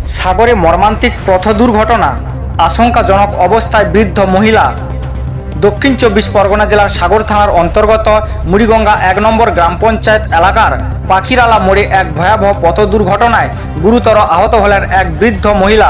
সাগরে মর্মান্তিক পথ দুর্ঘটনা, আশঙ্কাজনক অবস্থায় বৃদ্ধ মহিলা। দক্ষিণ 24 পরগনা জেলার সাগর থানার অন্তর্গত মুড়িগঙ্গা 1 নম্বর গ্রাম পঞ্চায়েত এলাকার পাখিরালা মোড়ে এক ভয়াবহ পথ দুর্ঘটনায় গুরুতর আহত হলেন এক বৃদ্ধ মহিলা।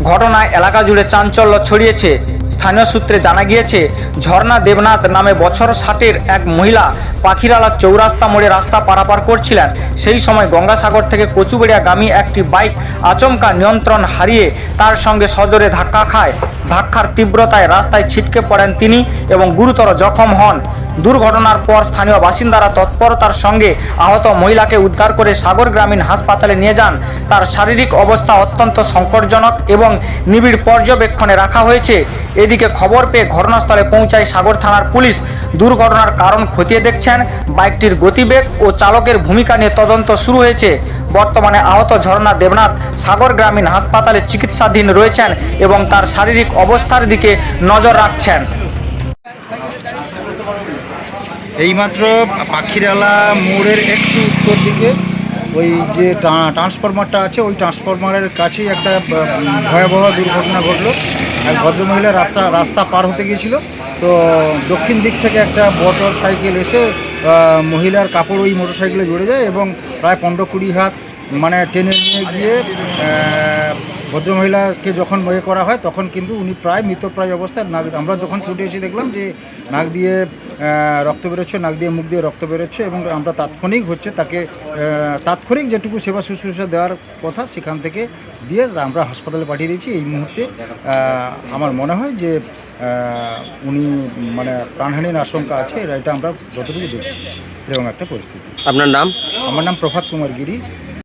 ঘটনায় এলাকা জুড়ে চাঞ্চল্য ছড়িয়েছে। স্থানীয় সূত্রে জানা গিয়েছে, ঝর্ণা দেবনাথ নামে বছর 60-এর এক মহিলা পাখিরালা চৌরাস্তা মোড়ে রাস্তা পারাপার করছিলেন। সেই সময় গঙ্গাসাগর থেকে কচুবেড়িয়াগামী একটি বাইক আচমকা নিয়ন্ত্রণ হারিয়ে তার সঙ্গে সজোরে ধাক্কা খায়। ধাক্কার তীব্রতায় রাস্তায় ছিটকে পড়েন তিনি এবং গুরুতর জখম হন। দুর্ঘটনার পর স্থানীয় বাসিন্দারা তৎপরতার সঙ্গে আহত মহিলাকে উদ্ধার করে সাগর গ্রামীণ হাসপাতালে নিয়ে যান। তার শারীরিক অবস্থা অত্যন্ত সংকটজনক এবং নিবিড় পর্যবেক্ষণে রাখা হয়েছে। এদিকে খবর পেয়ে ঘটনাস্থলে পৌঁছায় সাগর থানার পুলিশ। দুর্ঘটনার কারণ খতিয়ে দেখছেন। বাইকটির গতিবেগ ও চালকের ভূমিকা নিয়ে তদন্ত শুরু হয়েছে। বর্তমানে আহত ঝর্ণা দেবনাথ সাগর গ্রামীণ হাসপাতালে চিকিৎসাধীন রয়েছেন এবং তার শারীরিক অবস্থার দিকে নজর রাখছেন। এইমাত্র পাখিরালা মোড়ের একটু উত্তর দিকে ওই যে ট্রান্সফরমারটা আছে, ওই ট্রান্সফরমারের কাছেই একটা ভয়াবহ দুর্ঘটনা ঘটলো। এক ভদ্রমহিলা রাস্তা পার হতে গিয়েছিল, তো দক্ষিণ দিক থেকে একটা মোটর সাইকেল এসে মহিলার কাপড় ওই মোটর সাইকেলে জড়ে যায় এবং প্রায় 15-20 হাত মানে টেনে নিয়ে গিয়ে ভদ্রমহিলাকে যখন করা হয় তখন কিন্তু উনি প্রায় মৃতপ্রায় অবস্থায়। আমরা যখন ছুটে এসে দেখলাম যে নাক দিয়ে রক্ত বেরোচ্ছে, নাক দিয়ে মুখ দিয়ে রক্ত বেরোচ্ছে এবং আমরা তাৎক্ষণিক যেটুকু সেবা শুশ্রূষা দেওয়ার কথা সেখান থেকে দিয়ে আমরা হাসপাতালে পাঠিয়ে দিয়েছি। এই মুহূর্তে আমার মনে হয় যে উনি মানে প্রাণহানির আশঙ্কা আছে, এটা আমরা যতটুকু দেখছি এরকম একটা পরিস্থিতি। আপনার নাম? আমার নাম প্রভাত কুমার গিরি।